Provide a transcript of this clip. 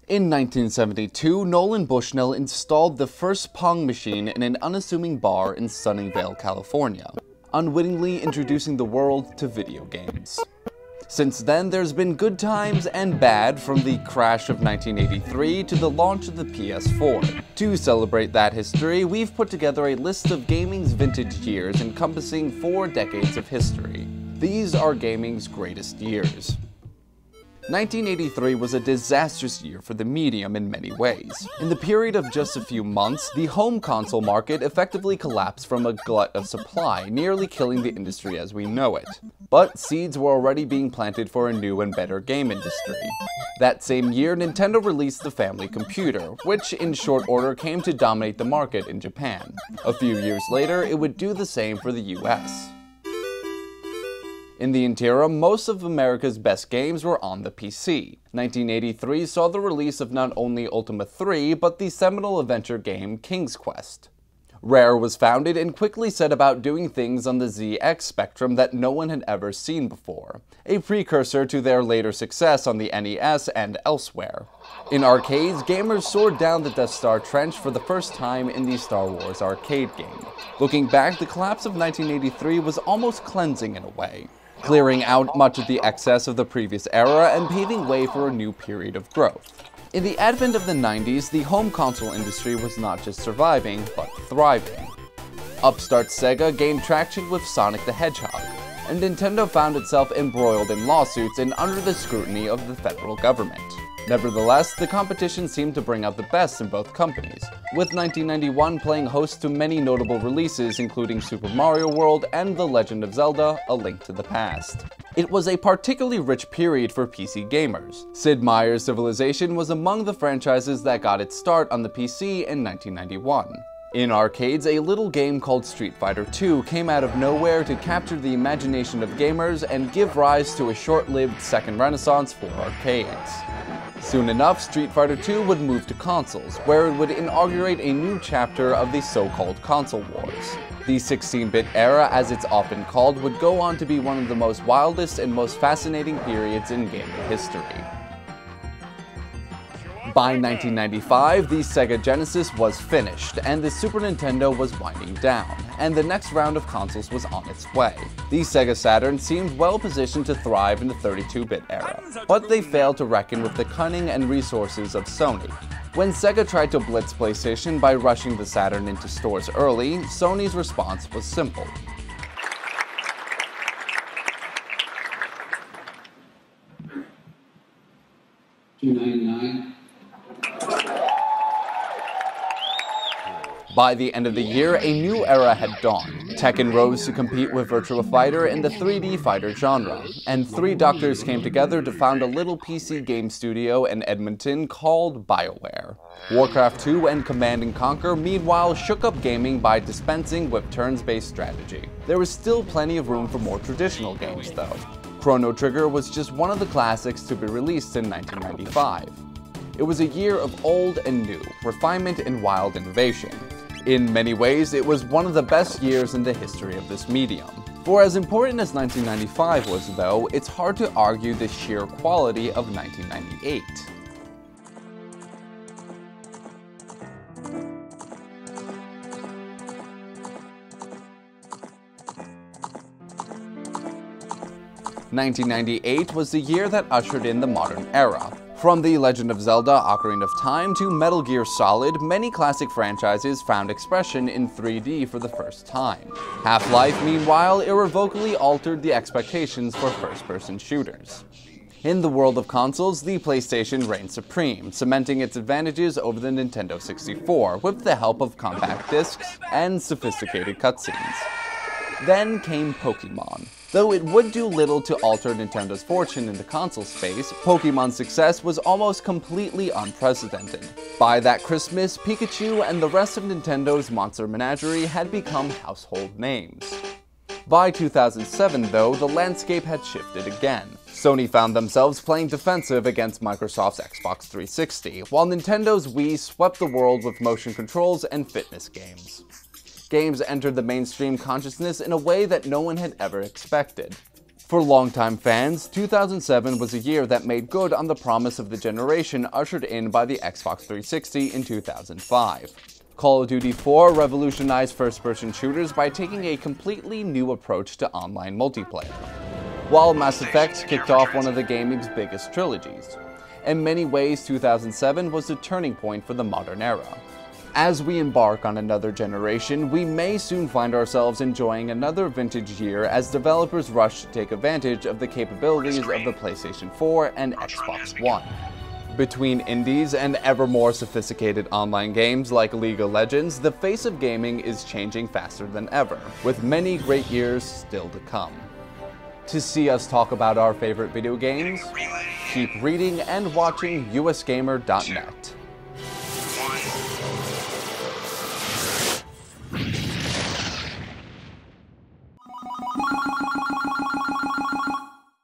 In 1972, Nolan Bushnell installed the first Pong machine in an unassuming bar in Sunnyvale, California, unwittingly introducing the world to video games. Since then, there's been good times and bad, from the crash of 1983 to the launch of the PS4. To celebrate that history, we've put together a list of gaming's vintage years encompassing 4 decades of history. These are gaming's greatest years. 1983 was a disastrous year for the medium in many ways. In the period of just a few months, the home console market effectively collapsed from a glut of supply, nearly killing the industry as we know it. But seeds were already being planted for a new and better game industry. That same year, Nintendo released the Family Computer, which in short order came to dominate the market in Japan. A few years later, it would do the same for the US. In the interim, most of America's best games were on the PC. 1983 saw the release of not only Ultima 3, but the seminal adventure game King's Quest. Rare was founded and quickly set about doing things on the ZX Spectrum that no one had ever seen before, a precursor to their later success on the NES and elsewhere. In arcades, gamers soared down the Death Star Trench for the first time in the Star Wars arcade game. Looking back, the collapse of 1983 was almost cleansing in a way, clearing out much of the excess of the previous era and paving way for a new period of growth. In the advent of the 90s, the home console industry was not just surviving, but thriving. Upstart Sega gained traction with Sonic the Hedgehog, and Nintendo found itself embroiled in lawsuits and under the scrutiny of the federal government. Nevertheless, the competition seemed to bring out the best in both companies, with 1991 playing host to many notable releases including Super Mario World and The Legend of Zelda: A Link to the Past. It was a particularly rich period for PC gamers. Sid Meier's Civilization was among the franchises that got its start on the PC in 1991. In arcades, a little game called Street Fighter II came out of nowhere to capture the imagination of gamers and give rise to a short-lived second renaissance for arcades. Soon enough, Street Fighter II would move to consoles, where it would inaugurate a new chapter of the so-called console wars. The 16-bit era, as it's often called, would go on to be one of the most wildest and most fascinating periods in gaming history. By 1995, the Sega Genesis was finished, and the Super Nintendo was winding down, and the next round of consoles was on its way. The Sega Saturn seemed well positioned to thrive in the 32-bit era, but they failed to reckon with the cunning and resources of Sony. When Sega tried to blitz PlayStation by rushing the Saturn into stores early, Sony's response was simple. $299. By the end of the year, a new era had dawned. Tekken rose to compete with Virtua Fighter in the 3D fighter genre, and 3 doctors came together to found a little PC game studio in Edmonton called BioWare. Warcraft 2 and Command & Conquer meanwhile shook up gaming by dispensing with turns-based strategy. There was still plenty of room for more traditional games though. Chrono Trigger was just one of the classics to be released in 1995. It was a year of old and new, refinement and wild innovation. In many ways, it was one of the best years in the history of this medium. For as important as 1995 was though, it's hard to argue the sheer quality of 1998. (1998) was the year that ushered in the modern era. From The Legend of Zelda: Ocarina of Time to Metal Gear Solid, many classic franchises found expression in 3D for the first time. Half-Life, meanwhile, irrevocably altered the expectations for first-person shooters. In the world of consoles, the PlayStation reigned supreme, cementing its advantages over the Nintendo 64 with the help of compact discs and sophisticated cutscenes. Then came Pokémon. Though it would do little to alter Nintendo's fortune in the console space, Pokémon's success was almost completely unprecedented. By that Christmas, Pikachu and the rest of Nintendo's Monster Menagerie had become household names. By 2007, though, the landscape had shifted again. Sony found themselves playing defensive against Microsoft's Xbox 360, while Nintendo's Wii swept the world with motion controls and fitness games. Games entered the mainstream consciousness in a way that no one had ever expected. For longtime fans, 2007 was a year that made good on the promise of the generation ushered in by the Xbox 360 in 2005. Call of Duty 4 revolutionized first-person shooters by taking a completely new approach to online multiplayer, while Mass Effect kicked off one of the gaming's biggest trilogies. In many ways, 2007 was the turning point for the modern era. As we embark on another generation, we may soon find ourselves enjoying another vintage year as developers rush to take advantage of the capabilities of the PlayStation 4 and Xbox One. Between indies and ever more sophisticated online games like League of Legends, the face of gaming is changing faster than ever, with many great years still to come. To see us talk about our favorite video games, keep reading and watching usgamer.net.